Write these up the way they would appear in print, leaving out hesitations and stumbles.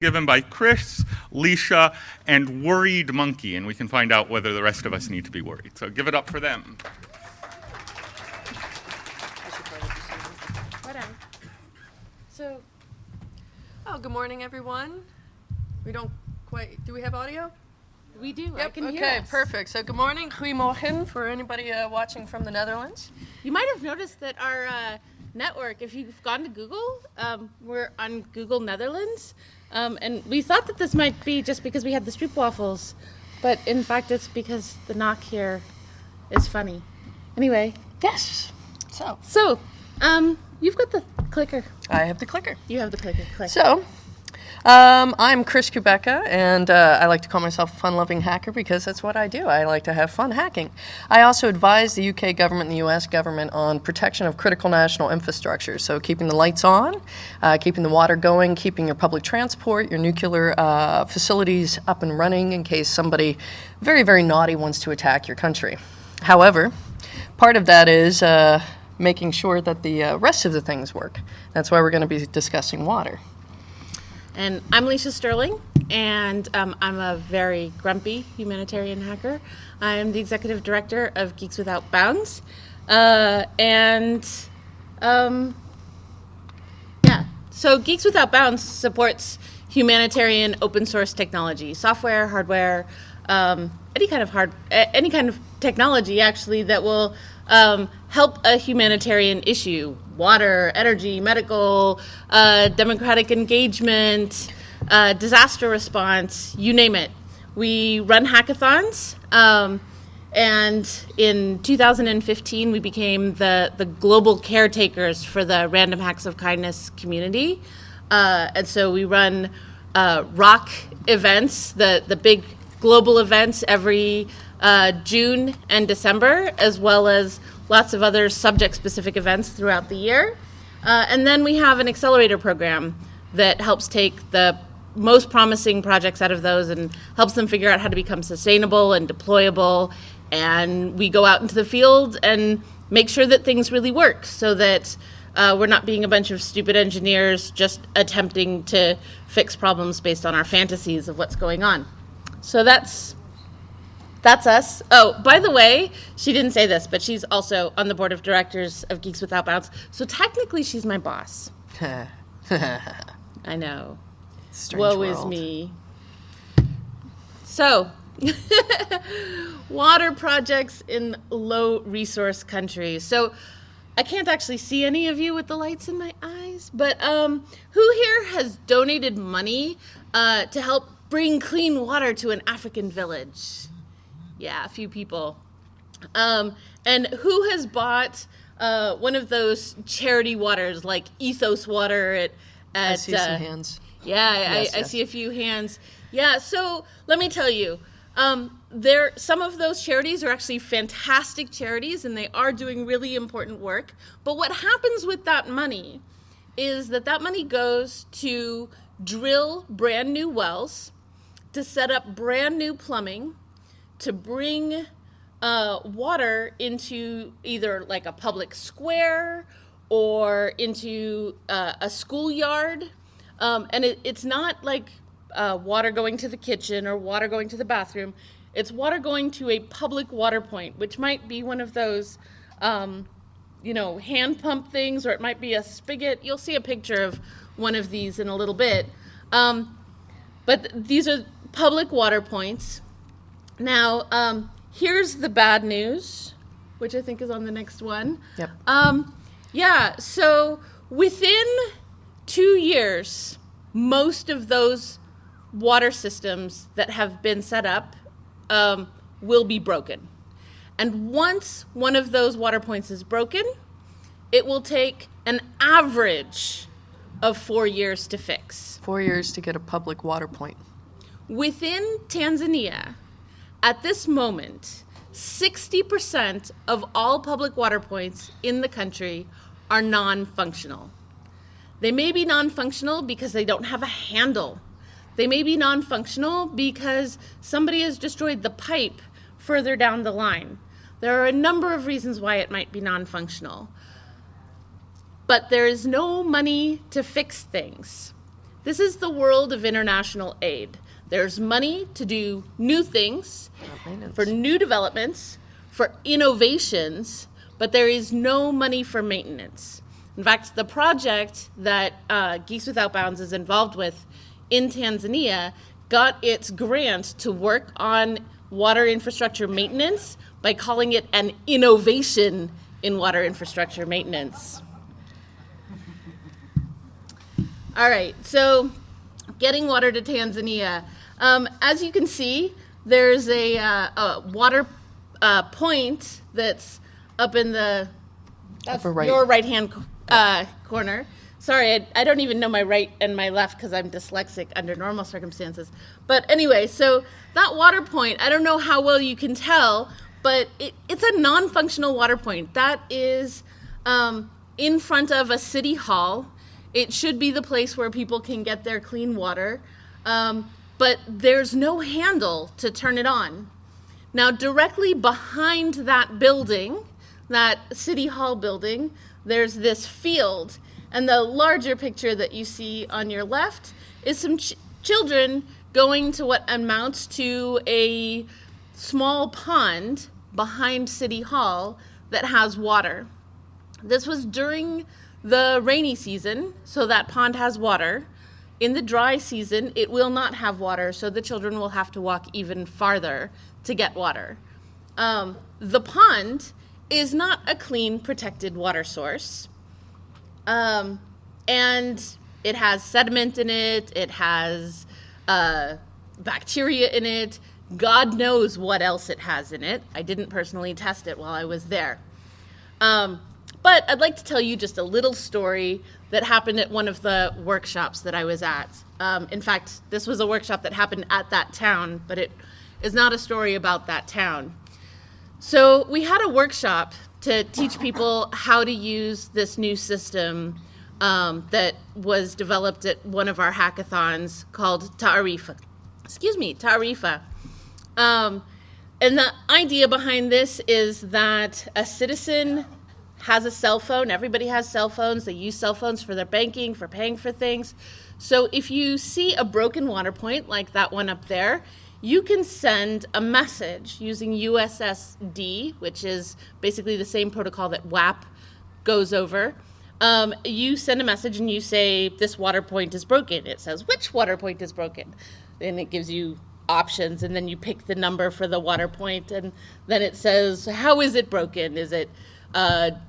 given by Chris, Lisha, and Worried Monkey, and we can find out whether the rest of us need to be worried. So give it up for them. Good morning, everyone. We don't quite, do we have audio? We do. Yep. I can hear Okay, us. perfect. So good morning, goedemorgen, for anybody watching from the Netherlands. You might have noticed that our network, if you've gone to Google, we're on Google Netherlands. And we thought that this might be just because we had the stroopwafels, but in fact it's because the knock here is funny. Anyway. Yes. So, you've got the clicker. I have the clicker. You have the clicker. Click. So, I'm Chris Kubecka, and I like to call myself a fun-loving hacker because that's what I do. I like to have fun hacking. I also advise the UK government and the US government on protection of critical national infrastructure, so keeping the lights on, keeping the water going, keeping your public transport, your nuclear facilities up and running in case somebody very, very naughty wants to attack your country. However, part of that is making sure that the rest of the things work. That's why we're going to be discussing water. And I'm Lisha Sterling, and I'm a very grumpy humanitarian hacker. I'm the executive director of Geeks Without Bounds. So Geeks Without Bounds supports humanitarian open source technology, software, hardware, any kind of technology actually that will help a humanitarian issue: water, energy, medical, democratic engagement, disaster response, you name it. We run hackathons, and in 2015 we became the global caretakers for the Random Hacks of Kindness community. And so we run rock events, the big global events every June and December, as well as lots of other subject-specific events throughout the year. And then we have an accelerator program that helps take the most promising projects out of those and helps them figure out how to become sustainable and deployable. And we go out into the field and make sure that things really work so that we're not being a bunch of stupid engineers just attempting to fix problems based on our fantasies of what's going on. So that's us. Oh, by the way, she didn't say this, but she's also on the board of directors of Geeks Without Bounds. So technically, she's my boss. I know. Woe world. is me. So, water projects in low-resource countries. So, I can't actually see any of you with the lights in my eyes, but who here has donated money to help bring clean water to an African village? Yeah, a few people. And who has bought one of those charity waters like Ethos Water at I see some hands. Yeah, I see a few hands. Yeah, so let me tell you, some of those charities are actually fantastic charities, and they are doing really important work. But what happens with that money is that money goes to drill brand new wells, to set up brand new plumbing, to bring water into either like a public square or into a schoolyard. And it's not like water going to the kitchen or water going to the bathroom. It's water going to a public water point, which might be one of those, hand pump things, or it might be a spigot. You'll see a picture of one of these in a little bit. But these are public water points. Now, here's the bad news, which I think is on the next one. Yep. So within 2 years, most of those water systems that have been set up will be broken. And once one of those water points is broken, it will take an average of 4 years to fix. 4 years to get a public water point. Within Tanzania, at this moment, 60% of all public water points in the country are non-functional. They may be non-functional because they don't have a handle. They may be non-functional because somebody has destroyed the pipe further down the line. There are a number of reasons why it might be non-functional. But there is no money to fix things. This is the world of international aid. There's money to do new things, for new developments, for innovations, but there is no money for maintenance. In fact, the project that Geese Without Bounds is involved with in Tanzania got its grant to work on water infrastructure maintenance by calling it an innovation in water infrastructure maintenance. All right, so getting water to Tanzania. As you can see, there's a water point that's up in the Upper right. your right-hand corner. Sorry, I don't even know my right and my left because I'm dyslexic under normal circumstances. But anyway, so that water point, I don't know how well you can tell, but it's a non-functional water point. That is in front of a city hall. It should be the place where people can get their clean water, but there's no handle to turn it on. Now, directly behind that building, that city hall building, there's this field. And the larger picture that you see on your left is some children going to what amounts to a small pond behind City Hall that has water. This was during the rainy season, so that pond has water. In the dry season, it will not have water, so the children will have to walk even farther to get water. The pond is not a clean, protected water source. And it has sediment in it, it has bacteria in it, God knows what else it has in it. I didn't personally test it while I was there. But I'd like to tell you just a little story that happened at one of the workshops that I was at. In fact, this was a workshop that happened at that town, but it is not a story about that town. So we had a workshop to teach people how to use this new system that was developed at one of our hackathons called Taarifa. Taarifa. And the idea behind this is that a citizen has a cell phone. Everybody has cell phones. They use cell phones for their banking, for paying for things. So if you see a broken water point like that one up there, you can send a message using USSD, which is basically the same protocol that WAP goes over. You send a message and you say, this water point is broken. It says, which water point is broken? And it gives you options, and then you pick the number for the water point, and then it says, how is it broken? Is it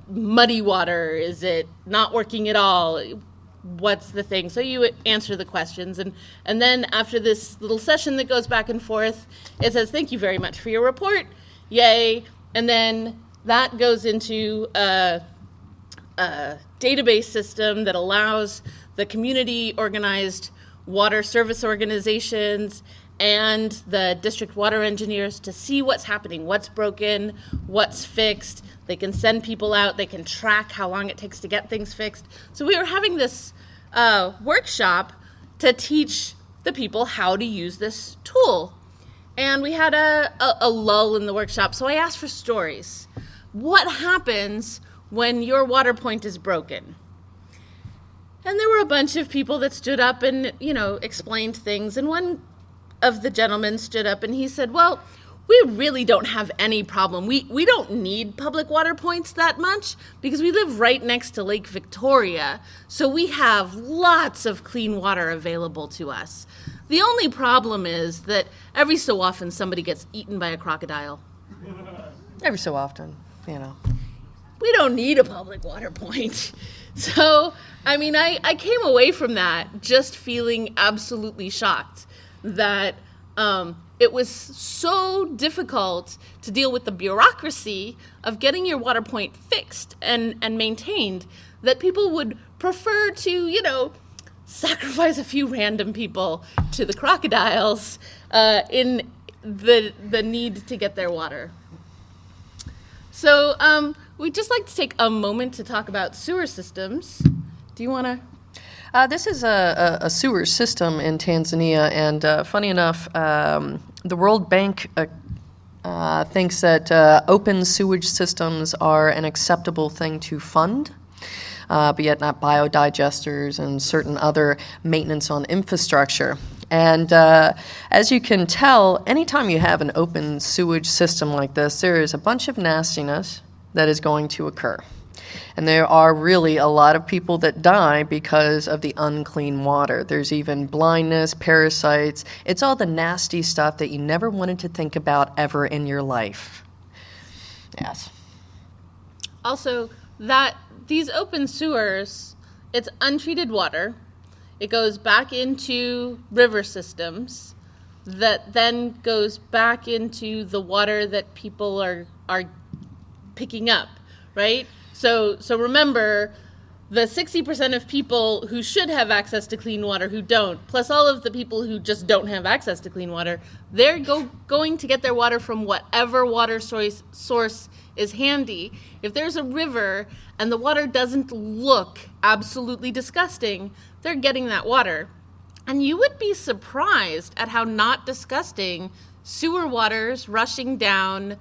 muddy water? Is it not working at all? What's the thing? So you answer the questions, and then after this little session that goes back and forth, it says, thank you very much for your report, yay, and then that goes into a database system that allows the community organized water service organizations and the district water engineers to see what's happening, what's broken, what's fixed. They can send people out, they can track how long it takes to get things fixed. So we were having this workshop to teach the people how to use this tool. And we had a lull in the workshop, so I asked for stories. What happens when your water point is broken? And there were a bunch of people that stood up and, explained things. And one of the gentlemen stood up and he said, well, we really don't have any problem. We don't need public water points that much because we live right next to Lake Victoria. So we have lots of clean water available to us. The only problem is that every so often somebody gets eaten by a crocodile. Every so often, We don't need a public water point. So, I came away from that just feeling absolutely shocked that it was so difficult to deal with the bureaucracy of getting your water point fixed and maintained that people would prefer to, sacrifice a few random people to the crocodiles in the need to get their water. So we'd just like to take a moment to talk about sewer systems. Do you want to? This is a sewer system in Tanzania, and funny enough, the World Bank thinks that open sewage systems are an acceptable thing to fund. but yet not biodigesters and certain other maintenance on infrastructure. And as you can tell, anytime you have an open sewage system like this, there is a bunch of nastiness that is going to occur. And there are really a lot of people that die because of the unclean water. There's even blindness, parasites. It's all the nasty stuff that you never wanted to think about ever in your life. Yes. Also, that these open sewers, it's untreated water. It goes back into river systems that then goes back into the water that people are picking up, right? So remember, the 60% of people who should have access to clean water who don't, plus all of the people who just don't have access to clean water, they're going to get their water from whatever water source is handy. If there's a river and the water doesn't look absolutely disgusting, they're getting that water. And you would be surprised at how not disgusting sewer waters rushing down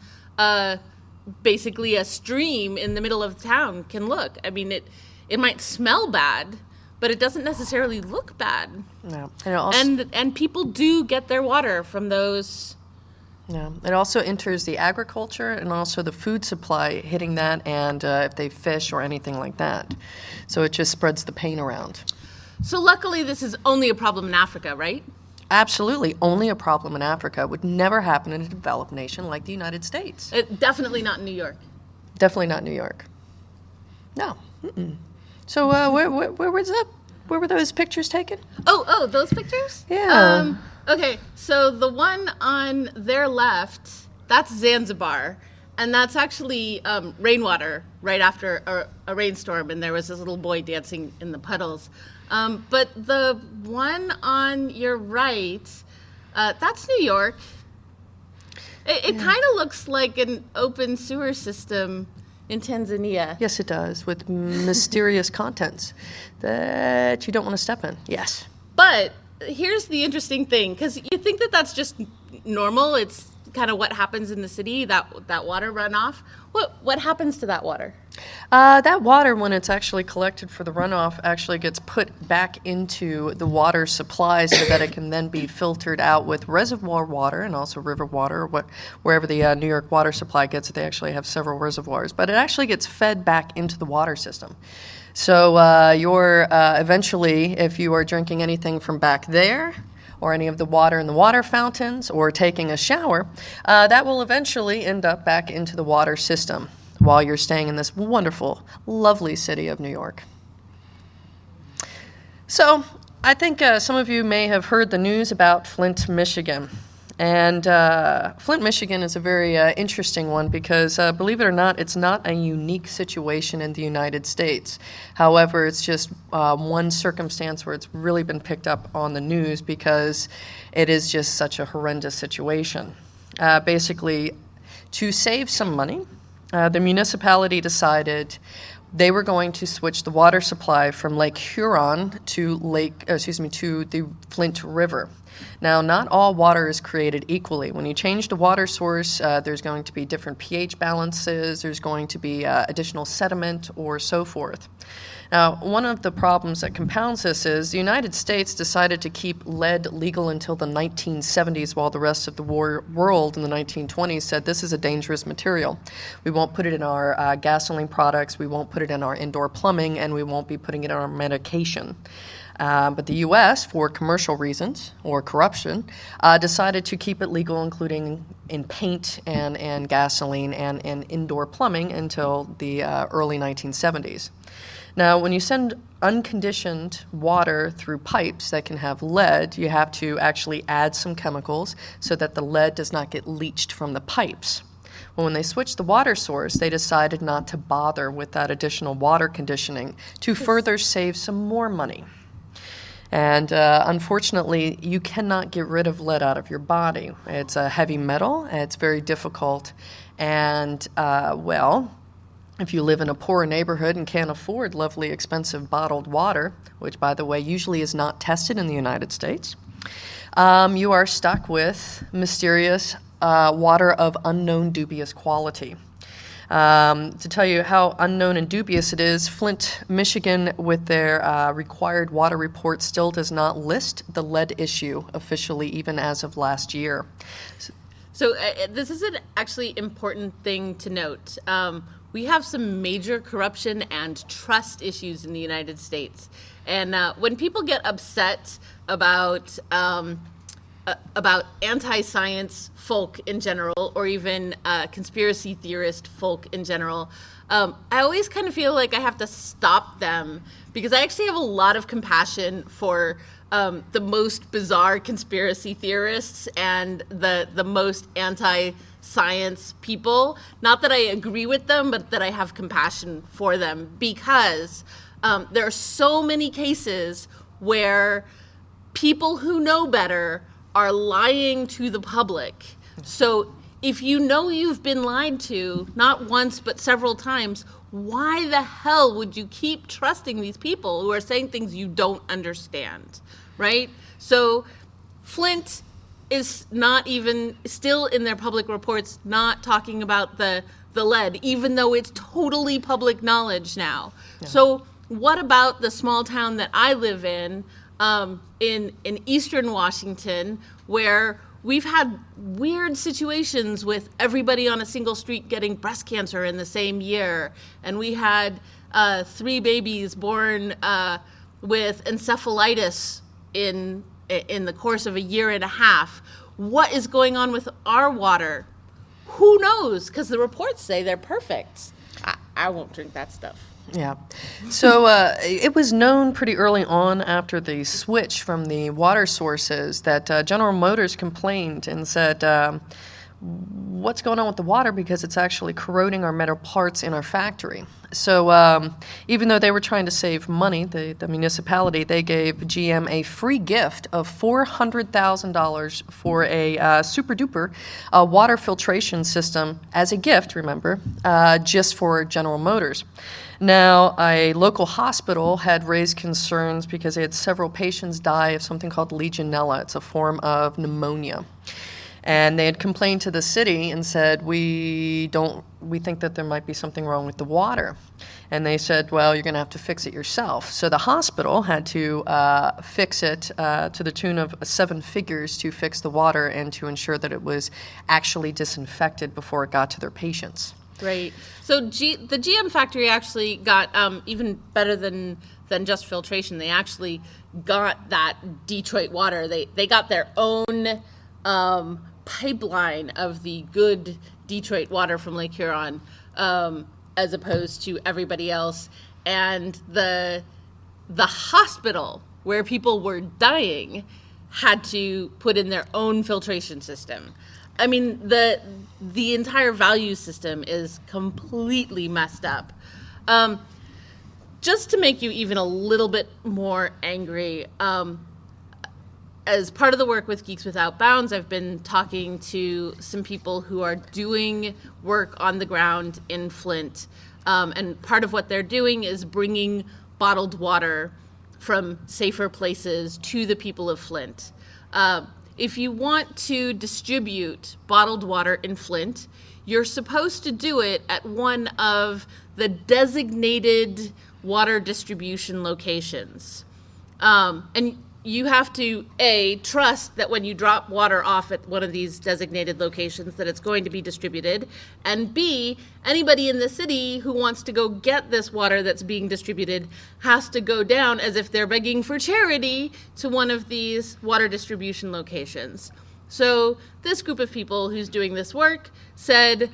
basically a stream in the middle of town can look. I mean, it might smell bad, but it doesn't necessarily look bad. No. And people do get their water from those. Yeah. It also enters the agriculture and also the food supply hitting that, and if they fish or anything like that. So it just spreads the pain around. So luckily this is only a problem in Africa, right? Absolutely. Only a problem in Africa. Would never happen in a developed nation like the United States. Definitely not in New York. Definitely not New York. No. Mm-mm. So where were those pictures taken? Oh, those pictures? Yeah. Okay, so the one on their left, that's Zanzibar. And that's actually rainwater right after a rainstorm, and there was this little boy dancing in the puddles. But the one on your right, that's New York. It kind of looks like an open sewer system in Tanzania. Yes, it does, with mysterious contents that you don't want to step in. Yes. But here's the interesting thing, because you think that that's just normal. It's kind of what happens in the city, that water runoff. What happens to that water? That water, when it's actually collected for the runoff, actually gets put back into the water supply so that it can then be filtered out with reservoir water and also river water, or wherever the New York water supply gets it. They actually have several reservoirs, but it actually gets fed back into the water system. So you're eventually, if you are drinking anything from back there, or any of the water in the water fountains, or taking a shower, that will eventually end up back into the water system while you're staying in this wonderful, lovely city of New York. So I think some of you may have heard the news about Flint, Michigan. And Flint, Michigan is a very interesting one because, believe it or not, it's not a unique situation in the United States. However, it's just one circumstance where it's really been picked up on the news because it is just such a horrendous situation. Basically, to save some money, the municipality decided they were going to switch the water supply from Lake Huron to the Flint River. Now, not all water is created equally. When you change the water source, there's going to be different pH balances, there's going to be additional sediment, or so forth. Now, one of the problems that compounds this is the United States decided to keep lead legal until the 1970s, while the rest of the world in the 1920s said this is a dangerous material. We won't put it in our gasoline products, we won't put it in our indoor plumbing, and we won't be putting it in our medication. But the U.S., for commercial reasons or corruption, decided to keep it legal, including in paint and gasoline and indoor plumbing until the early 1970s. Now, when you send unconditioned water through pipes that can have lead, you have to actually add some chemicals so that the lead does not get leached from the pipes. Well, when they switched the water source, they decided not to bother with that additional water conditioning to further save some more money. And unfortunately, you cannot get rid of lead out of your body. It's a heavy metal, and it's very difficult. And, if you live in a poor neighborhood and can't afford lovely, expensive bottled water, which, by the way, usually is not tested in the United States, you are stuck with mysterious water of unknown dubious quality. To tell you how unknown and dubious it is, Flint, Michigan, with their required water report, still does not list the lead issue officially, even as of last year. So this is an actually important thing to note. We have some major corruption and trust issues in the United States. And when people get upset about anti-science folk in general, or even conspiracy theorist folk in general, I always kind of feel like I have to stop them, because I actually have a lot of compassion for the most bizarre conspiracy theorists and the most anti-science people. Not that I agree with them, but that I have compassion for them, because there are so many cases where people who know better are lying to the public. So if you know you've been lied to, not once but several times, why the hell would you keep trusting these people who are saying things you don't understand, right? So Flint is not even still in their public reports not talking about the lead, even though it's totally public knowledge now. Yeah. So what about the small town that I live in eastern Washington, where we've had weird situations with everybody on a single street getting breast cancer in the same year, and we had 3 babies born with encephalitis in the course of a year and a half. What is going on with our water? Who knows? Because the reports say they're perfect. I won't drink that stuff. Yeah. So it was known pretty early on after the switch from the water sources that General Motors complained and said, what's going on with the water, because it's actually corroding our metal parts in our factory. So even though they were trying to save money, the municipality, they gave GM a free gift of $400,000 for a super-duper water filtration system as a gift, remember, just for General Motors. Now, a local hospital had raised concerns because they had several patients die of something called Legionella. It's a form of pneumonia. And they had complained to the city and said, we think that there might be something wrong with the water. And they said, well, you're going to have to fix it yourself. So the hospital had to fix it to the tune of 7 figures to fix the water and to ensure that it was actually disinfected before it got to their patients. Right. So the GM factory actually got even better than just filtration. They actually got that Detroit water. They got their own pipeline of the good Detroit water from Lake Huron, as opposed to everybody else. And the hospital where people were dying had to put in their own filtration system. I mean, the entire value system is completely messed up. Just to make you even a little bit more angry, as part of the work with Geeks Without Bounds, I've been talking to some people who are doing work on the ground in Flint. And part of what they're doing is bringing bottled water from safer places to the people of Flint. If you want to distribute bottled water in Flint, you're supposed to do it at one of the designated water distribution locations. And you have to, A, trust that when you drop water off at one of these designated locations that it's going to be distributed, and B, anybody in the city who wants to go get this water that's being distributed has to go down as if they're begging for charity to one of these water distribution locations. So this group of people who's doing this work said,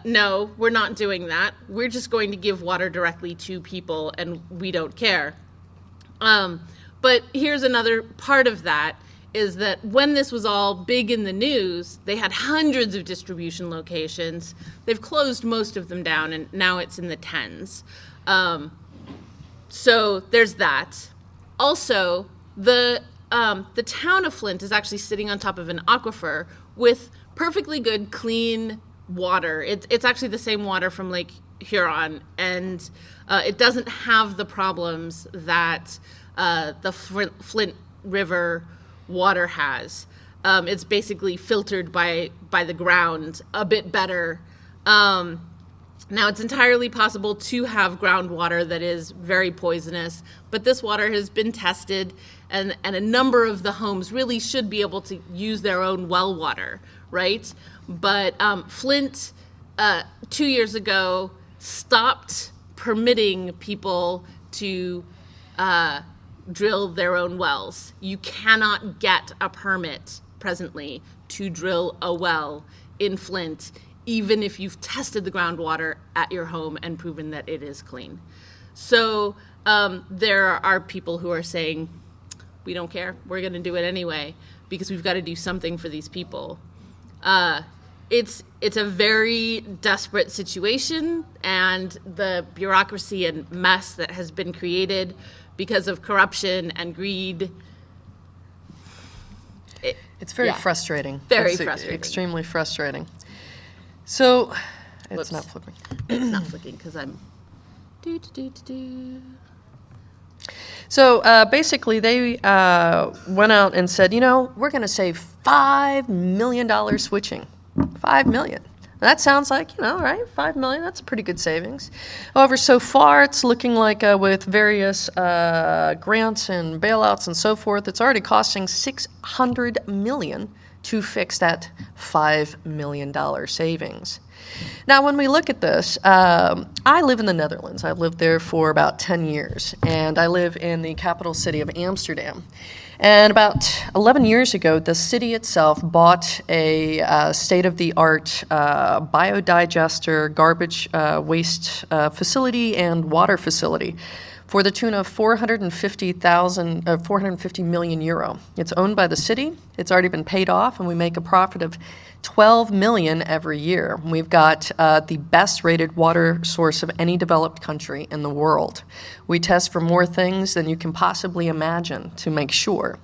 no, we're not doing that. We're just going to give water directly to people, and we don't care. But here's another part of that, is that when this was all big in the news, they had hundreds of distribution locations. They've closed most of them down, and now it's in the tens. So there's that. Also, the town of Flint is actually sitting on top of an aquifer with perfectly good, clean water. It's actually the same water from Lake Huron, and it doesn't have the problems that the Flint River water has. It's basically filtered by the ground a bit better. Now, it's entirely possible to have groundwater that is very poisonous, but this water has been tested, and a number of the homes really should be able to use their own well water, right? But Flint, 2 years ago, stopped permitting people to drill their own wells. You cannot get a permit presently to drill a well in Flint, even if you've tested the groundwater at your home and proven that it is clean. So there are people who are saying, we don't care, we're going to do it anyway, because we've got to do something for these people. It's a very desperate situation, and the bureaucracy and mess that has been created because of corruption and greed. It's very frustrating. Very It's frustrating. Extremely frustrating. So, it's Whoops. not flipping. It's not flicking because I'm. So basically, they went out and said, we're going to save $5 million switching. $5 million. That sounds like, right? $5 million, that's a pretty good savings. However, so far, it's looking like with various grants and bailouts and so forth, it's already costing $600 million to fix that $5 million savings. Now, when we look at this, I live in the Netherlands. I've lived there for about 10 years, and I live in the capital city of Amsterdam. And about 11 years ago, the city itself bought a state-of-the-art biodigester, garbage waste facility and water facility for the tune of 450 million euro. It's owned by the city. It's already been paid off, and we make a profit of 12 million every year. We've got the best rated water source of any developed country in the world. We test for more things than you can possibly imagine to make sure.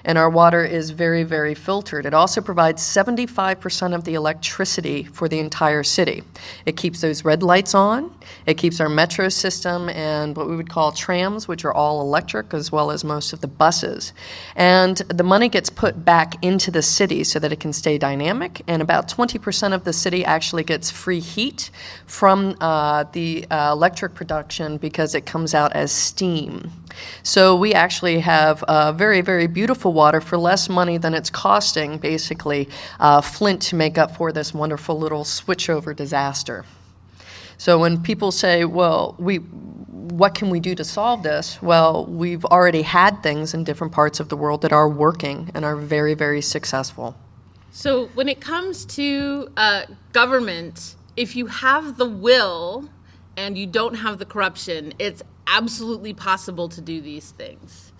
And our water is very, very filtered. It also provides 75% of the electricity for the entire city. It keeps those red lights on. It keeps our metro system and what we would call trams, which are all electric, as well as most of the buses. And the money gets put back into the city so that it can stay dynamic, and about 20% of the city actually gets free heat from the electric production because it comes out as steam. So we actually have very, very beautiful water for less money than it's costing, basically, Flint to make up for this wonderful little switchover disaster. So when people say, well, what can we do to solve this? Well, we've already had things in different parts of the world that are working and are very, very successful. So when it comes to government, if you have the will and you don't have the corruption, it's absolutely possible to do these things.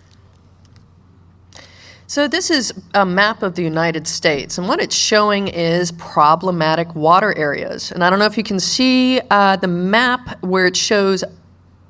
So this is a map of the United States, and what it's showing is problematic water areas. And I don't know if you can see the map where it shows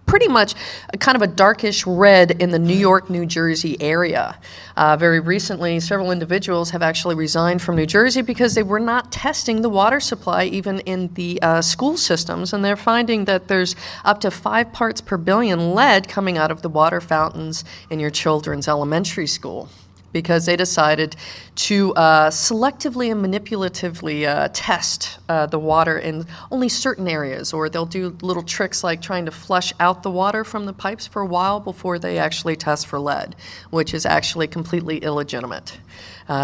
pretty much kind of a darkish red in the New York, New Jersey area. Very recently, several individuals have actually resigned from New Jersey because they were not testing the water supply even in the school systems, and they're finding that there's up to 5 parts per billion lead coming out of the water fountains in your children's elementary school, because they decided to selectively and manipulatively test the water in only certain areas, or they'll do little tricks like trying to flush out the water from the pipes for a while before they actually test for lead, which is actually completely illegitimate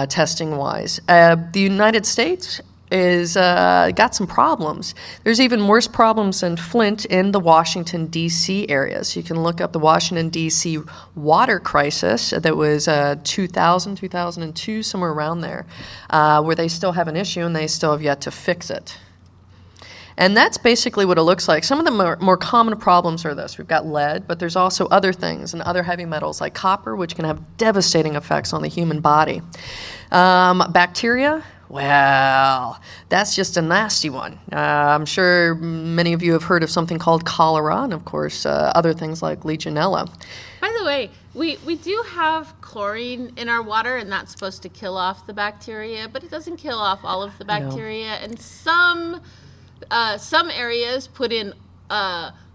testing-wise. The United States is got some problems. There's even worse problems in Flint in the Washington, D.C. area. So you can look up the Washington, D.C. water crisis that was 2000, 2002, somewhere around there, where they still have an issue and they still have yet to fix it. And that's basically what it looks like. Some of the more common problems are this. We've got lead, but there's also other things and other heavy metals like copper, which can have devastating effects on the human body. Bacteria, well, that's just a nasty one. I'm sure many of you have heard of something called cholera, and of course other things like Legionella. By the way, we do have chlorine in our water, and that's supposed to kill off the bacteria, but it doesn't kill off all of the bacteria. And some areas put in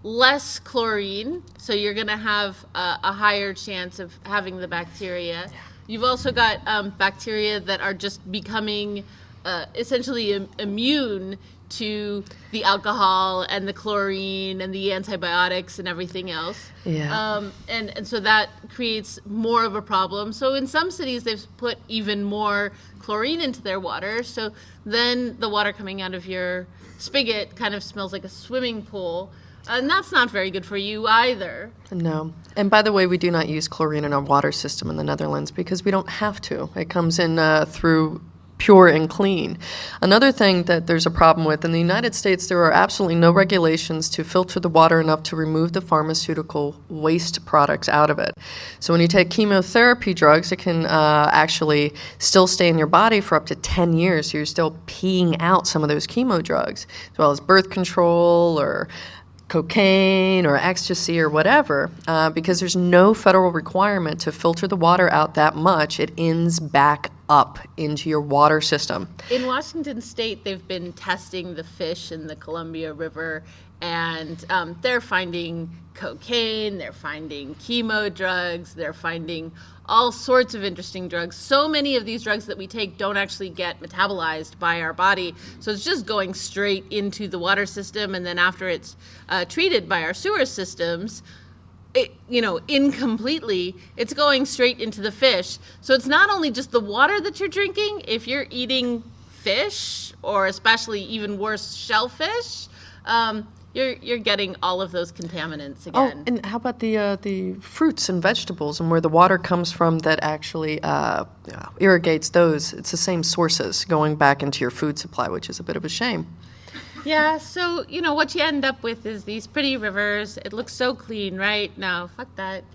less chlorine, so you're going to have a higher chance of having the bacteria. You've also got bacteria that are just becoming essentially immune to the alcohol and the chlorine and the antibiotics and everything else. Yeah. And so that creates more of a problem. So in some cities, they've put even more chlorine into their water. So then the water coming out of your spigot kind of smells like a swimming pool. And that's not very good for you either. No. And by the way, we do not use chlorine in our water system in the Netherlands because we don't have to. It comes in through pure and clean. Another thing that there's a problem with, in the United States, there are absolutely no regulations to filter the water enough to remove the pharmaceutical waste products out of it. So when you take chemotherapy drugs, it can actually still stay in your body for up to 10 years. So you're still peeing out some of those chemo drugs, as well as birth control or cocaine or ecstasy or whatever, because there's no federal requirement to filter the water out that much. It ends back up into your water system. In Washington State, they've been testing the fish in the Columbia River, and they're finding cocaine, they're finding chemo drugs, they're finding all sorts of interesting drugs. So many of these drugs that we take don't actually get metabolized by our body, so it's just going straight into the water system, and then after it's treated by our sewer systems, incompletely, it's going straight into the fish. So it's not only just the water that you're drinking. If you're eating fish, or especially even worse, shellfish, you're getting all of those contaminants again. Oh, and how about the fruits and vegetables and where the water comes from that actually irrigates those? It's the same sources going back into your food supply, which is a bit of a shame. Yeah, so, what you end up with is these pretty rivers. It looks so clean, right? No, fuck that.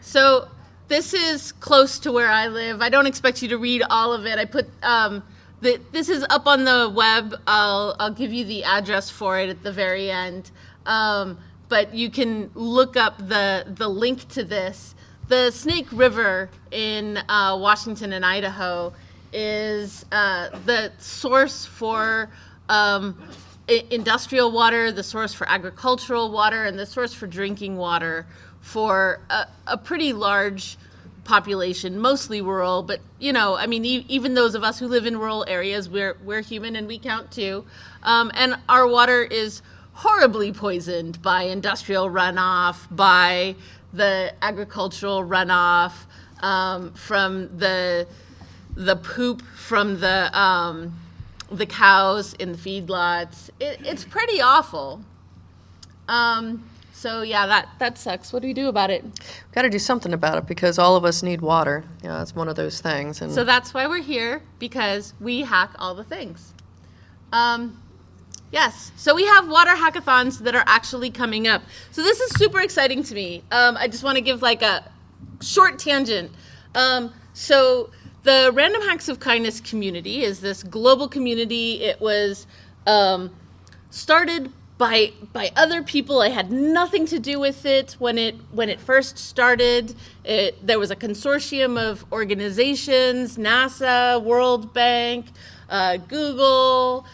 So this is close to where I live. I don't expect you to read all of it. I put this is up on the web. I'll give you the address for it at the very end. But you can look up the link to this. The Snake River in Washington and Idaho is the source for industrial water, the source for agricultural water, and the source for drinking water for a pretty large population, mostly rural, but even those of us who live in rural areas, we're human and we count too. And our water is horribly poisoned by industrial runoff, by the agricultural runoff, from the poop from the cows in the feedlots. It's pretty awful. So yeah, that sucks. What do we do about it? We've got to do something about it because all of us need water. It's one of those things. And so that's why we're here, because we hack all the things. Yes, so we have water hackathons that are actually coming up. So this is super exciting to me. I just want to give like a short tangent. So the Random Hacks of Kindness community is this global community. It was started by other people. I had nothing to do with it when it first started. There was a consortium of organizations: NASA, World Bank, Google.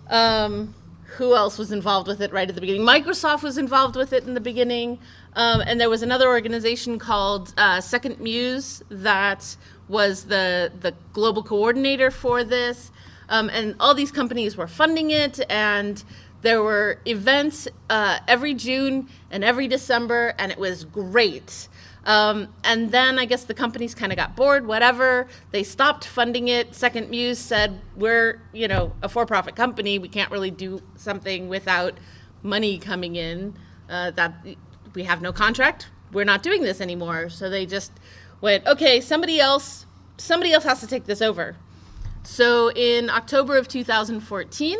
Who else was involved with it right at the beginning? Microsoft was involved with it in the beginning, and there was another organization called Second Muse that was the global coordinator for this, and all these companies were funding it, and there were events every June and every December, and it was great. And then I guess the companies kind of got bored, whatever. They stopped funding it. Second Muse said, we're, a for-profit company. We can't really do something without money coming in. That we have no contract. We're not doing this anymore. So they just went, okay, somebody else has to take this over. So in October of 2014,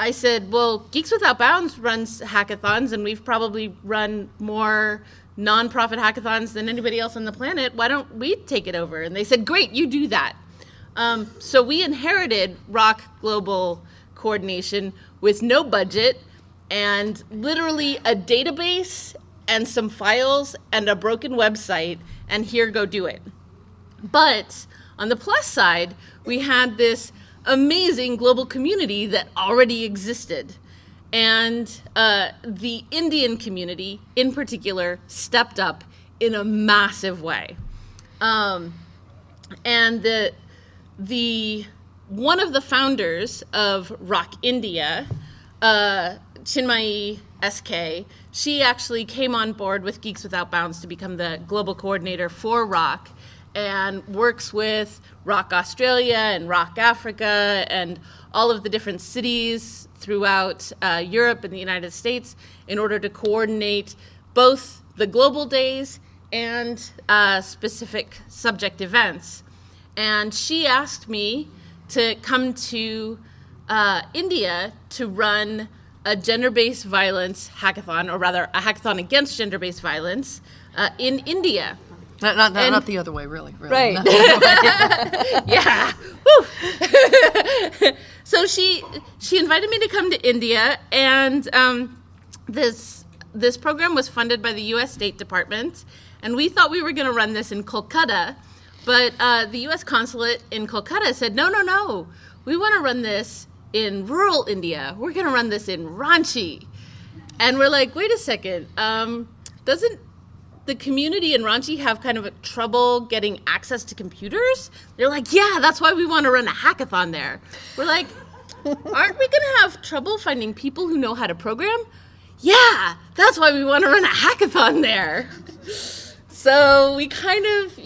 I said, well, Geeks Without Bounds runs hackathons, and we've probably run more nonprofit hackathons than anybody else on the planet. Why don't we take it over? And they said, great, you do that. So we inherited ROC Global Coordination with no budget and literally a database and some files and a broken website, and here, go do it. But on the plus side, we had this amazing global community that already existed. And the Indian community, in particular, stepped up in a massive way. And the one of the founders of Rock India, Chinmayi SK, she actually came on board with Geeks Without Bounds to become the global coordinator for Rock, and works with Rock Australia and Rock Africa and all of the different cities throughout Europe and the United States in order to coordinate both the global days and specific subject events. And she asked me to come to India to run a gender-based violence hackathon, or rather a hackathon against gender-based violence in India. Not the other way, really. Right. Not the other way. Yeah. Woo. So she invited me to come to India, and this program was funded by the U.S. State Department, and we thought we were going to run this in Kolkata, but the U.S. consulate in Kolkata said, no, we want to run this in rural India. We're going to run this in Ranchi. And we're like, wait a second, doesn't the community in Ranchi have kind of trouble getting access to computers? They're like, yeah, that's why we want to run a hackathon there. We're like, aren't we going to have trouble finding people who know how to program? Yeah, that's why we want to run a hackathon there. So we kind of,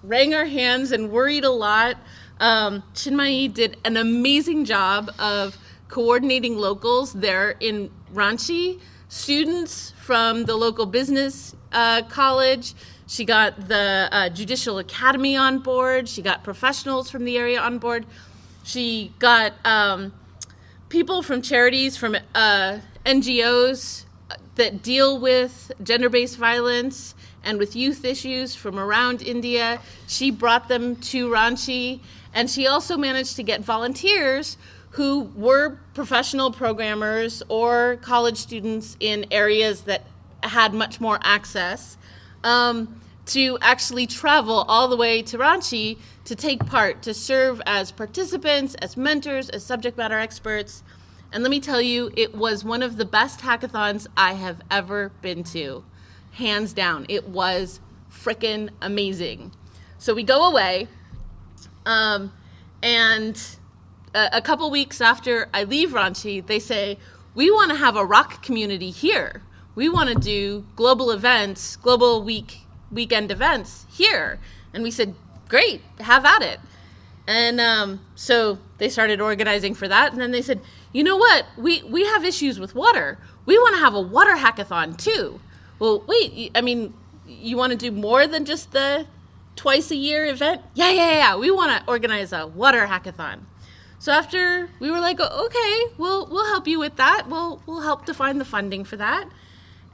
wrang our hands and worried a lot. Chinmayi did an amazing job of coordinating locals there in Ranchi, students from the local business college. She got the Judicial Academy on board. She got professionals from the area on board. She got people from charities, from NGOs that deal with gender-based violence and with youth issues from around India. She brought them to Ranchi, and she also managed to get volunteers who were professional programmers or college students in areas that had much more access to actually travel all the way to Ranchi to take part, to serve as participants, as mentors, as subject matter experts. And let me tell you, it was one of the best hackathons I have ever been to. Hands down. It was frickin' amazing. So we go away, and a couple weeks after I leave Ranchi, they say, we want to have a rock community here. We want to do global events, global weekend events here. And we said, great, have at it. And so they started organizing for that. And then they said, you know what? We have issues with water. We want to have a water hackathon too. Well, wait, I mean, you want to do more than just the twice a year event? Yeah. We want to organize a water hackathon. So after we were like, okay, we'll help you with that. We'll help to find the funding for that.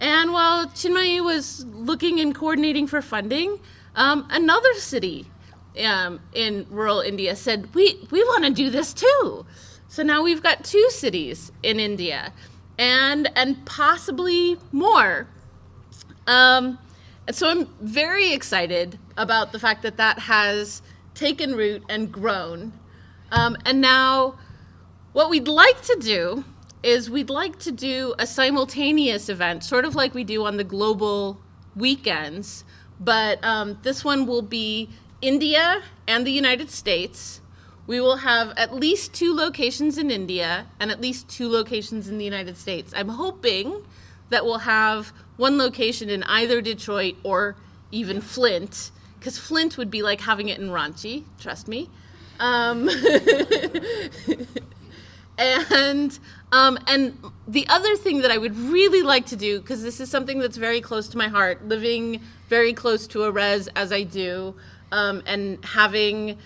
And while Chinmayi was looking and coordinating for funding, another city in rural India said, we want to do this too. So now we've got 2 cities in India, and possibly more. And so I'm very excited about the fact that has taken root and grown. And now what we'd like to do is we'd like to do a simultaneous event, sort of like we do on the global weekends, but this one will be India and the United States. We will have at least 2 locations in India and at least 2 locations in the United States. I'm hoping that we'll have 1 location in either Detroit or even Flint, because Flint would be like having it in Ranchi, trust me. And the other thing that I would really like to do, because this is something that's very close to my heart, living very close to a res as I do, and having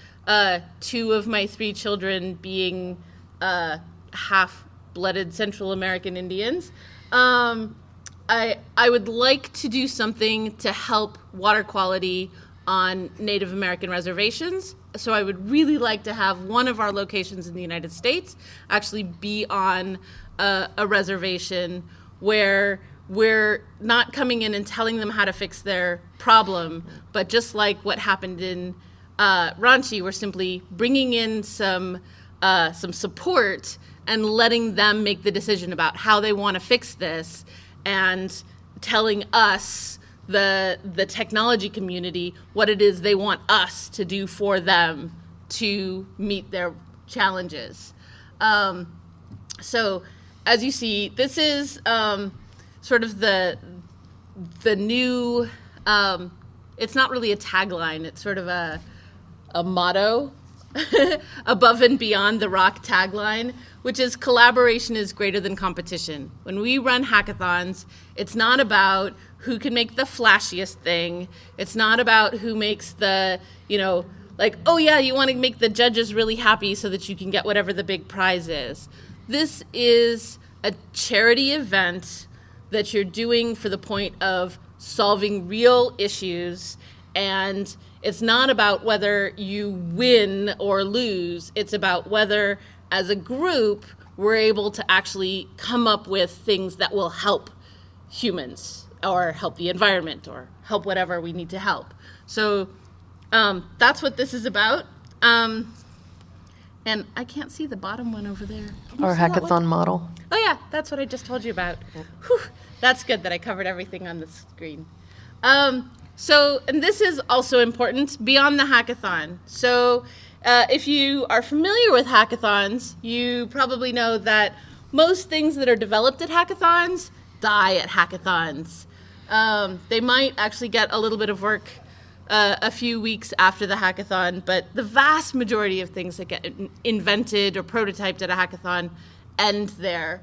2 of my 3 children being half-blooded Central American Indians, I would like to do something to help water quality on Native American reservations. So I would really like to have one of our locations in the United States actually be on a reservation where we're not coming in and telling them how to fix their problem, but just like what happened in Ranchi, we're simply bringing in some support and letting them make the decision about how they want to fix this, and telling us, the technology community, what it is they want us to do for them to meet their challenges. So as you see, this is sort of the new, it's not really a tagline, it's sort of a motto above and beyond the ROC tagline, which is collaboration is greater than competition. When we run hackathons, it's not about who can make the flashiest thing. It's not about who makes the, like, oh yeah, you want to make the judges really happy so that you can get whatever the big prize is. This is a charity event that you're doing for the point of solving real issues, and it's not about whether you win or lose. It's about whether, as a group, we're able to actually come up with things that will help humans or help the environment or help whatever we need to help. So that's what this is about. And I can't see the bottom one over there. Can you Our see that one? hackathon model. Oh yeah, that's what I just told you about. Whew, that's good that I covered everything on the screen. And this is also important beyond the hackathon. So if you are familiar with hackathons, you probably know that most things that are developed at hackathons die at hackathons. They might actually get a little bit of work a few weeks after the hackathon, but the vast majority of things that get invented or prototyped at a hackathon end there.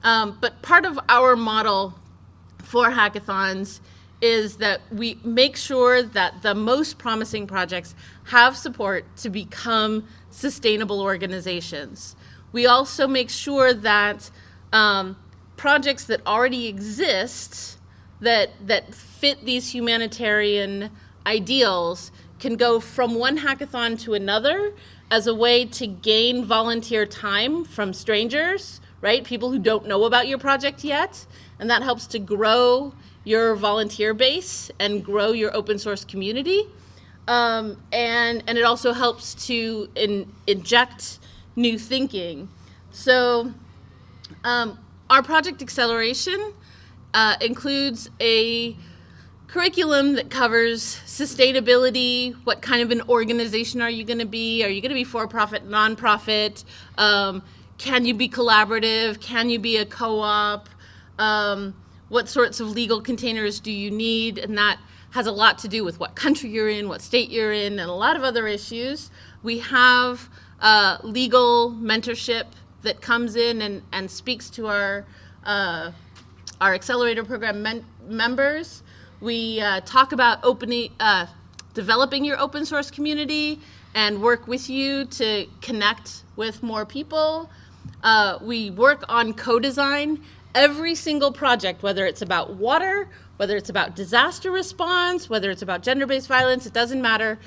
But part of our model for hackathons is that we make sure that the most promising projects have support to become sustainable organizations. We also make sure that projects that already exist that fit these humanitarian ideals can go from one hackathon to another as a way to gain volunteer time from strangers, right? People who don't know about your project yet. And that helps to grow your volunteer base and grow your open source community. And it also helps to inject new thinking. So our project acceleration includes a curriculum that covers sustainability. What kind of an organization are you going to be? Are you going to be for-profit, non-profit? Can you be collaborative? Can you be a co-op? What sorts of legal containers do you need? And that has a lot to do with what country you're in, what state you're in, and a lot of other issues. We have legal mentorship that comes in and speaks to our accelerator program members. We talk about developing your open source community and work with you to connect with more people. We work on co-design. Every single project, whether it's about water, whether it's about disaster response, whether it's about gender-based violence, it doesn't matter.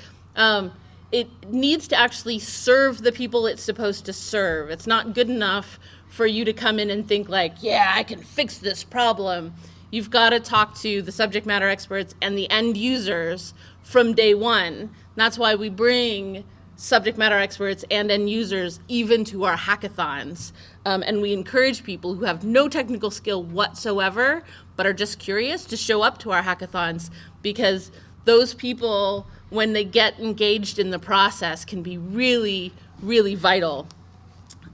It needs to actually serve the people it's supposed to serve. It's not good enough for you to come in and think like, yeah, I can fix this problem. You've got to talk to the subject matter experts and the end users from day one. And that's why we bring subject matter experts and end users even to our hackathons. And we encourage people who have no technical skill whatsoever, but are just curious, to show up to our hackathons, because those people, when they get engaged in the process, can be really, really vital.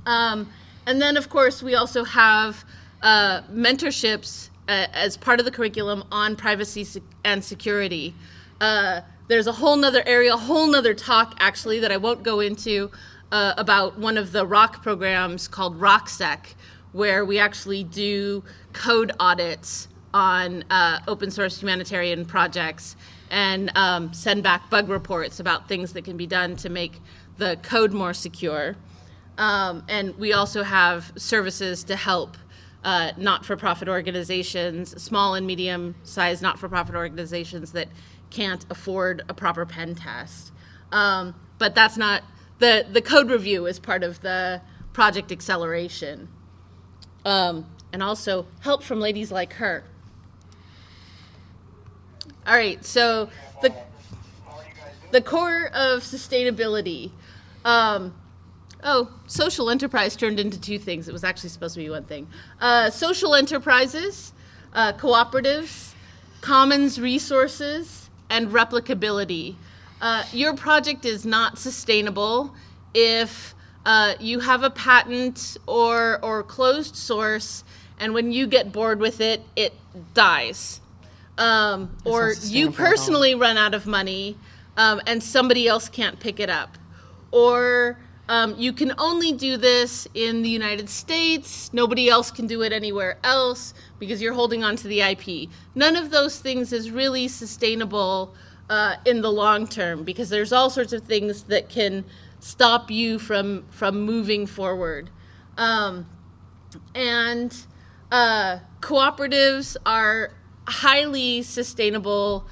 And then, of course, we also have mentorships as part of the curriculum on privacy and security. There's a whole nother area, a whole nother talk, actually, that I won't go into about one of the ROC programs called ROCSec, where we actually do code audits on open source humanitarian projects and send back bug reports about things that can be done to make the code more secure. And we also have services to help not-for-profit organizations, small and medium-sized not-for-profit organizations that can't afford a proper pen test. But that's not, the code review is part of the project acceleration. And also help from ladies like her. All right, so the core of sustainability. Social enterprise turned into two things. It was actually supposed to be one thing. Social enterprises, cooperatives, commons resources, and replicability. your project is not sustainable if you have a patent or closed source, and when you get bored with it, it dies. Or you sustainable at all. personally run out of money, and somebody else can't pick it up. Or you can only do this in the United States. Nobody else can do it anywhere else because you're holding on to the IP. None of those things is really sustainable in the long term, because there's all sorts of things that can stop you from moving forward. And cooperatives are highly sustainable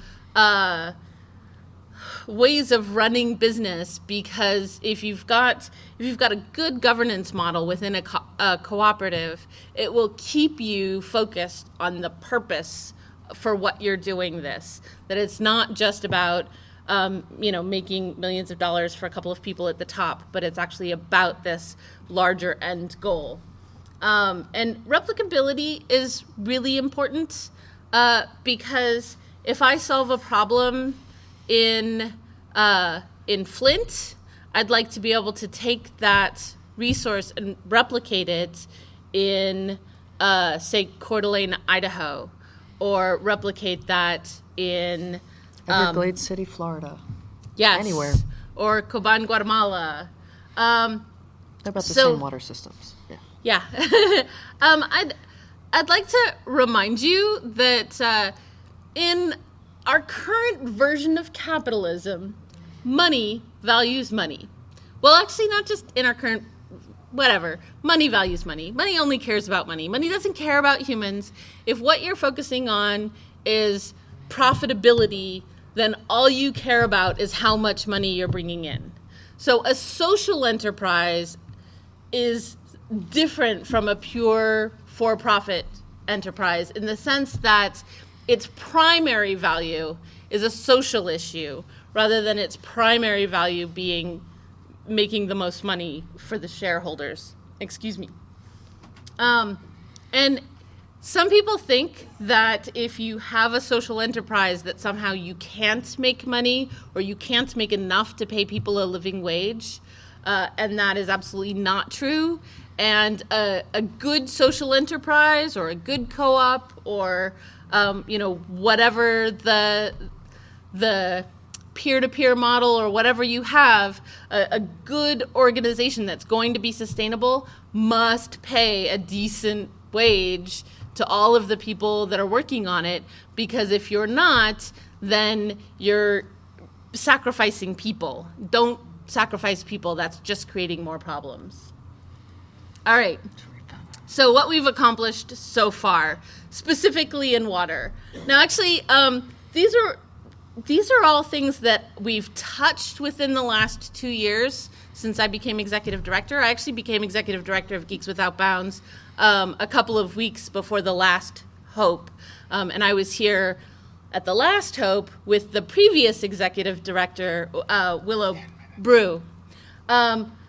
ways of running business, because if you've got a good governance model within a cooperative, it will keep you focused on the purpose for what you're doing this. That it's not just about making millions of dollars for a couple of people at the top, but it's actually about this larger end goal. And replicability is really important, because if I solve a problem in Flint, I'd like to be able to take that resource and replicate it in, say, Coeur d'Alene, Idaho, or replicate that in Everglades City, Florida. yes, Anywhere. or Coban, Guatemala. They're about the So- same water systems. Yeah. Yeah. I'd like to remind you that in our current version of capitalism, money values money. Well, actually, not just in our current, whatever. Money values money. Money only cares about money. Money doesn't care about humans. If what you're focusing on is profitability, then all you care about is how much money you're bringing in. So a social enterprise is different from a pure for-profit enterprise in the sense that its primary value is a social issue rather than its primary value being making the most money for the shareholders. Excuse me. And some people think that if you have a social enterprise that somehow you can't make money or you can't make enough to pay people a living wage, and that is absolutely not true. And a good social enterprise or a good co-op or whatever the peer-to-peer model or whatever you have, a good organization that's going to be sustainable must pay a decent wage to all of the people that are working on it, because if you're not, then you're sacrificing people. Don't sacrifice people. That's just creating more problems. All right. So what we've accomplished so far, specifically in water. Now, actually, these are all things that we've touched within the last 2 years since I became executive director. I actually became executive director of Geeks Without Bounds a couple of weeks before the last Hope. And I was here at the last Hope with the previous executive director, Willow Brew.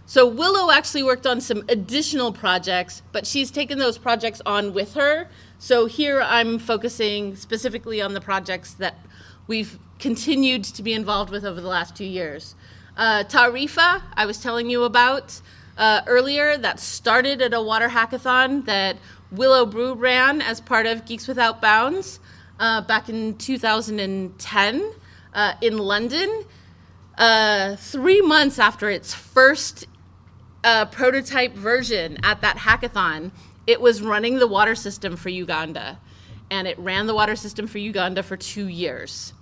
So Willow actually worked on some additional projects, but she's taken those projects on with her. So here I'm focusing specifically on the projects that we've continued to be involved with over the last 2 years. Tarifa, I was telling you about earlier, that started at a water hackathon that Willow Brew ran as part of Geeks Without Bounds back in 2010 in London. 3 months after its first prototype version at that hackathon, it was running the water system for Uganda. And it ran the water system for Uganda for 2 years.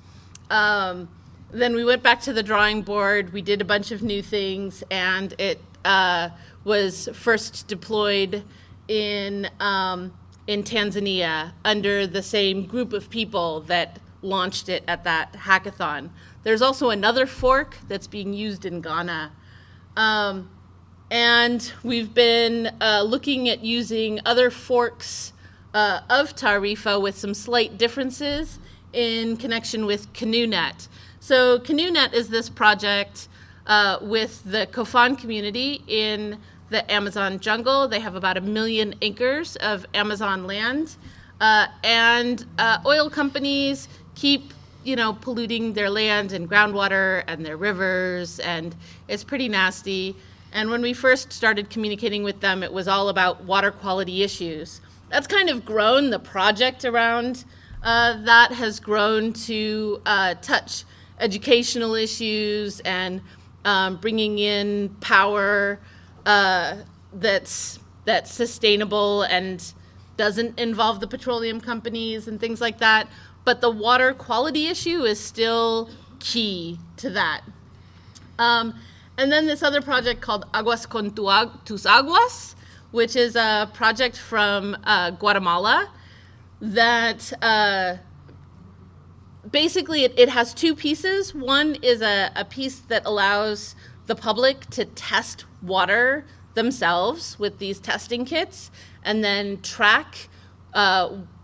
Then we went back to the drawing board. We did a bunch of new things, and it was first deployed in Tanzania under the same group of people that launched it at that hackathon. There's also another fork that's being used in Ghana. And we've been looking at using other forks of Tarifa with some slight differences in connection with CanoeNet. So CanoeNet is this project with the Kofan community in the Amazon jungle. They have about 1 million acres of Amazon land. And oil companies keep polluting their land and groundwater and their rivers, and it's pretty nasty. And when we first started communicating with them, it was all about water quality issues. That's kind of grown. The project around that has grown to touch educational issues and bringing in power that's sustainable and doesn't involve the petroleum companies and things like that. But the water quality issue is still key to that. And then this other project called Aguas con tus Aguas, which is a project from Guatemala that basically it has two pieces. One is a piece that allows the public to test water themselves with these testing kits and then track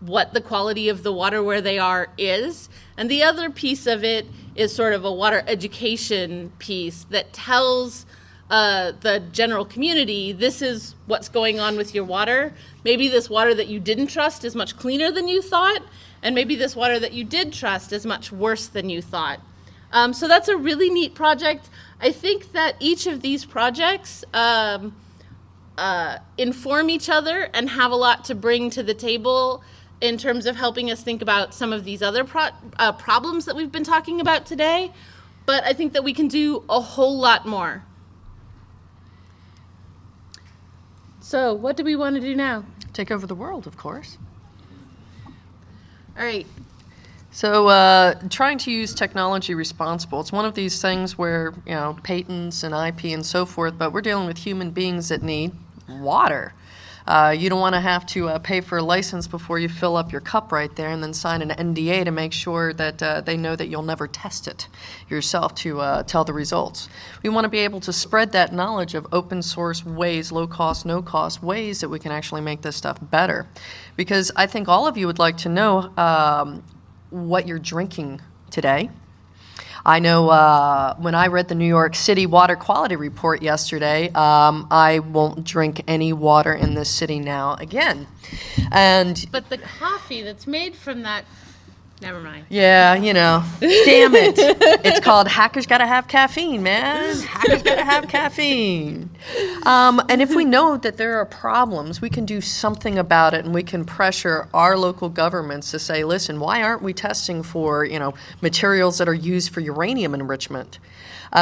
what the quality of the water where they are is. And the other piece of it is sort of a water education piece that tells the general community, this is what's going on with your water. Maybe this water that you didn't trust is much cleaner than you thought, and maybe this water that you did trust is much worse than you thought. So that's a really neat project. I think that each of these projects inform each other and have a lot to bring to the table in terms of helping us think about some of these other problems that we've been talking about today. But I think that we can do a whole lot more. So what do we want to do now? Take over the world, of course. All right. So trying to use technology responsible. It's one of these things where, patents and IP and so forth, but we're dealing with human beings that need water. You don't want to have to pay for a license before you fill up your cup right there and then sign an NDA to make sure that they know that you'll never test it yourself to tell the results. We want to be able to spread that knowledge of open source ways, low cost, no cost ways that we can actually make this stuff better. Because I think all of you would like to know what you're drinking today. I know when I read the New York City water quality report yesterday, I won't drink any water in this city now again. But the coffee that's made from that, never mind. Yeah, damn it. It's called Hackers Gotta Have Caffeine, man. Hackers Gotta Have Caffeine. And if we know that there are problems, we can do something about it, and we can pressure our local governments to say, listen, why aren't we testing for, materials that are used for uranium enrichment?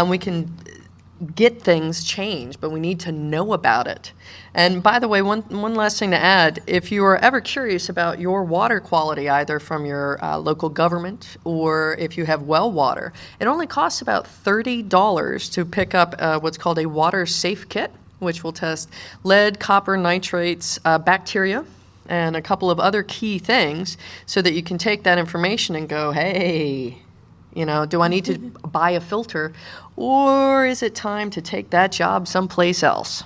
We can get things changed, but we need to know about it. And by the way, one last thing to add, if you are ever curious about your water quality, either from your local government or if you have well water, it only costs about $30 to pick up what's called a water safe kit, which will test lead, copper, nitrates, bacteria, and a couple of other key things so that you can take that information and go, hey, do I need to buy a filter, or is it time to take that job someplace else?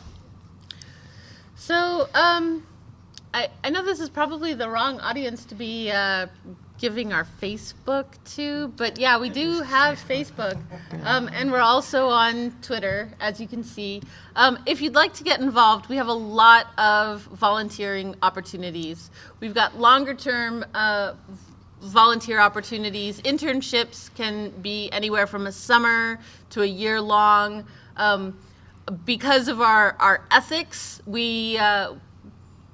So I know this is probably the wrong audience to be giving our Facebook to, but yeah, we do have Facebook, and we're also on Twitter, as you can see. If you'd like to get involved, we have a lot of volunteering opportunities. We've got longer-term volunteer opportunities. Internships can be anywhere from a summer to a year long. Because of our ethics,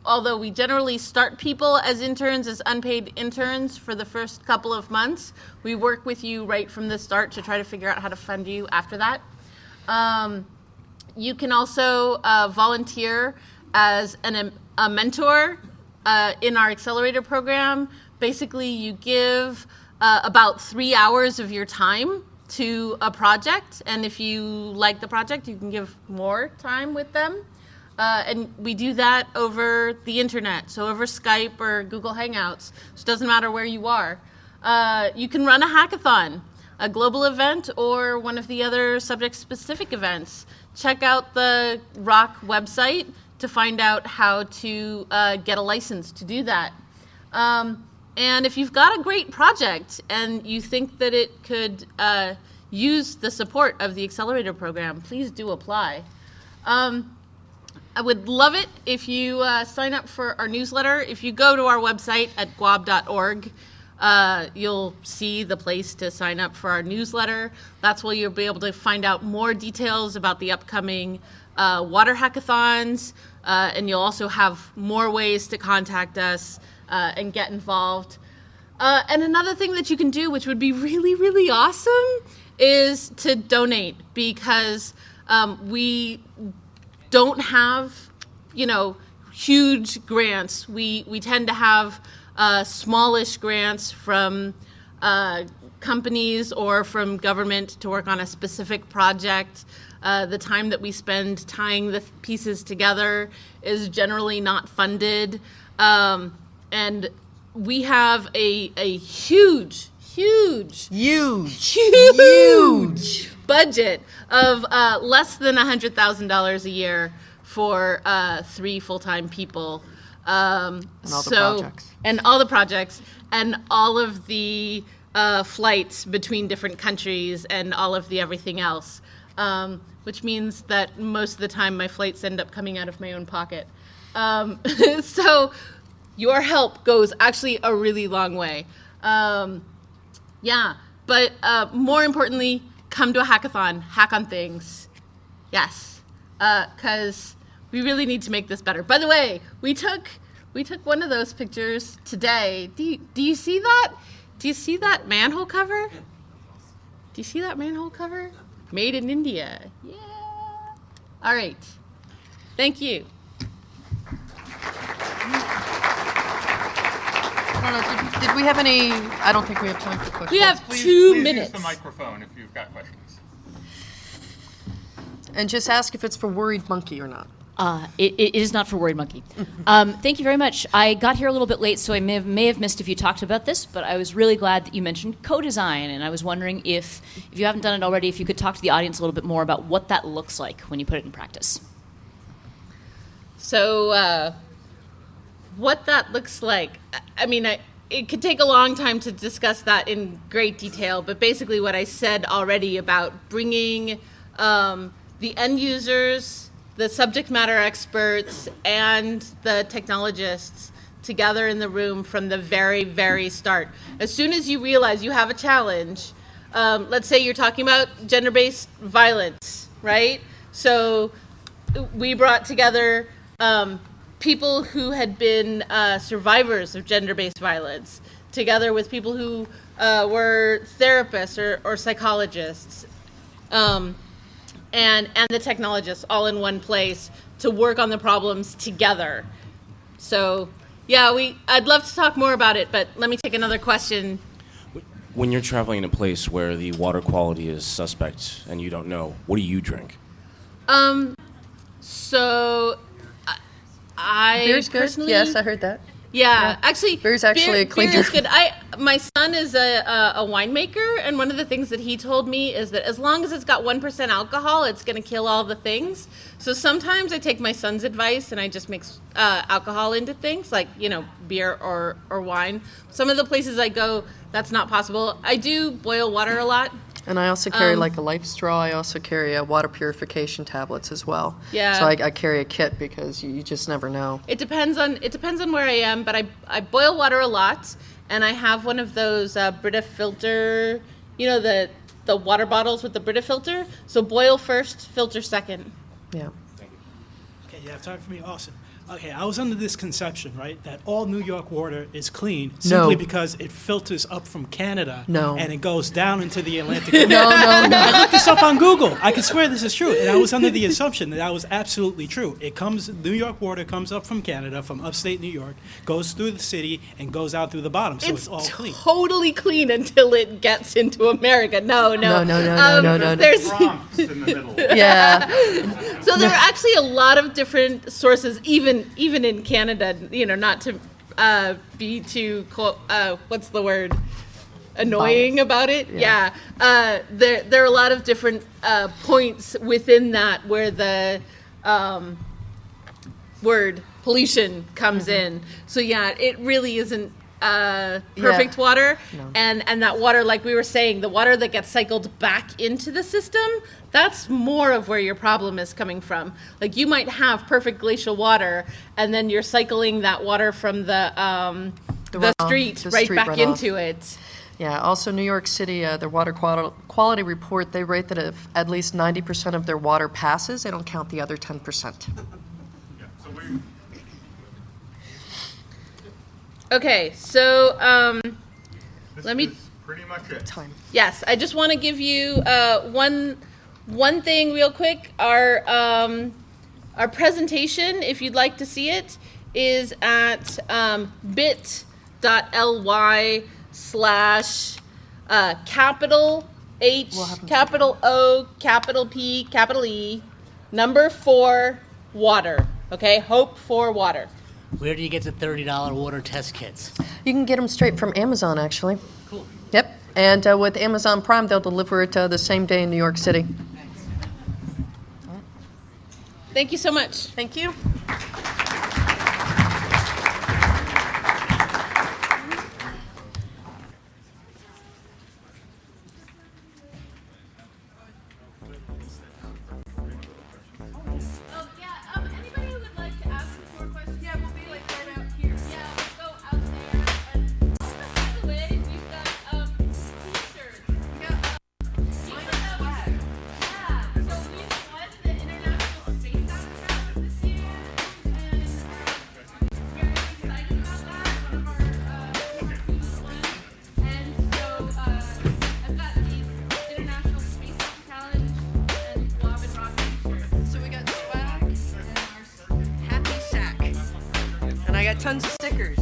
although we generally start people as interns, as unpaid interns for the first couple of months, we work with you right from the start to try to figure out how to fund you after that. You can also volunteer as a mentor in our accelerator program. Basically, you give about 3 hours of your time to a project, and if you like the project, you can give more time with them. And we do that over the internet, so over Skype or Google Hangouts. So it doesn't matter where you are. You can run a hackathon, a global event, or one of the other subject-specific events. Check out the ROC website to find out how to get a license to do that. And if you've got a great project and you think that it could use the support of the accelerator program, please do apply. I would love it if you sign up for our newsletter. If you go to our website at guab.org, you'll see the place to sign up for our newsletter. That's where you'll be able to find out more details about the upcoming water hackathons, and you'll also have more ways to contact us and get involved. And another thing that you can do, which would be really, really awesome, is to donate, because we don't have, huge grants. We tend to have smallish grants from companies or from government to work on a specific project. The time that we spend tying the pieces together is generally not funded. And we have a huge budget of less than $100,000 a year for 3 full-time people. And all the projects. And all the projects, and all of the flights between different countries, and all of the everything else. Which means that most of the time my flights end up coming out of my own pocket. So your help goes actually a really long way. But more importantly, come to a hackathon, hack on things. Yes, because we really need to make this better. By the way, we took one of those pictures today. Do you see that? Do you see that manhole cover? Do you see that manhole cover? Made in India. Yeah. All right. Thank you. I don't know, did we have any? I don't think we have time for questions. We have Please 2 use minutes. the microphone if you've got questions. And just ask if it's for Worried Monkey or not. It is not for Worried Monkey. Thank you very much. I got here a little bit late, so I may have missed if you talked about this, but I was really glad that you mentioned co-design, and I was wondering if you haven't done it already, if you could talk to the audience a little bit more about what that looks like when you put it in practice. So what that looks like, it could take a long time to discuss that in great detail, but basically what I said already about bringing the end users, the subject matter experts, and the technologists together in the room from the very, very start. As soon as you realize you have a challenge, let's say you're talking about gender-based violence, right? So we brought together people who had been survivors of gender-based violence, together with people who were therapists or psychologists, and the technologists all in one place to work on the problems together. So, yeah, I'd love to talk more about it, but let me take another question. When you're traveling in a place where the water quality is suspect and you don't know, what do you drink? So I Beer's good. personally, Yes, I heard that. Yeah, actually, Beer's actually a clean beer is drink. good. My son is a winemaker, and one of the things that he told me is that as long as it's got 1% alcohol, it's going to kill all the things. So sometimes I take my son's advice and I just mix alcohol into things, like beer or wine. Some of the places I go, that's not possible. I do boil water a lot. And I also carry like a life straw. I also carry water purification tablets as well. Yeah. So I carry a kit because you just never know. It depends on where I am, but I boil water a lot, and I have one of those Brita filter, the water bottles with the Brita filter. So boil first, filter second. Yeah. Okay, you have time for me? Awesome. Okay, I was under this conception, right, that all New York water is clean simply because it filters up from Canada and it goes down into the Atlantic Ocean. No. I looked this up on Google. I can swear this is true. And I was under the assumption that was absolutely true. New York water comes up from Canada, from upstate New York, goes through the city, and goes out through the bottom. So it's all clean. Totally clean until it gets into America. No. There's Bronx in the middle. Yeah. So there are actually a lot of different sources, even in Canada, not to be too, what's the word, annoying about it. Yeah. There are a lot of different points within that where the word pollution comes in. So yeah, it really isn't perfect water. No. And that water, like we were saying, the water that gets cycled back into the system, that's more of where your problem is coming from. Like you might have perfect glacial water, and then you're cycling that water from the the runoff, street the right street back runoff. into it. Yeah, also New York City, their water quality report, they rate that if at least 90% of their water passes, they don't count the other 10%. Yeah, so we Okay, so this Let me- is pretty much it. Time. yes, I just want to give you one thing real quick. Our presentation, if you'd like to see it, is at bit.ly/capital H, capital O, capital P, capital E, number 4, water. Okay, Hope for Water. Where do you get the $30 water test kits? You can get them straight from Amazon, actually. Cool. Yep, and with Amazon Prime, they'll deliver it the same day in New York City. Thank you so much. Thank you. Anybody who would like to ask more questions? Yeah, we'll be like right out here. Yeah, we'll go out there. And by the way, we've got t-shirts. We got swag. Yeah. So we won the International Space Out this year, and very excited about that. One of our coolest ones. And so I've got these International Space Out Challenge and Bob and Rock t-shirts. So we got swag and our happy sack. And I got tons of stickers.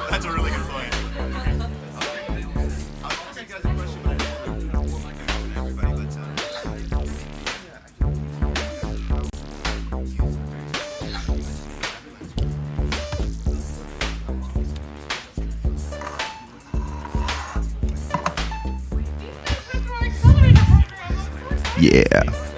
That's a really good point. These guys are our accelerator program, of course. Yeah.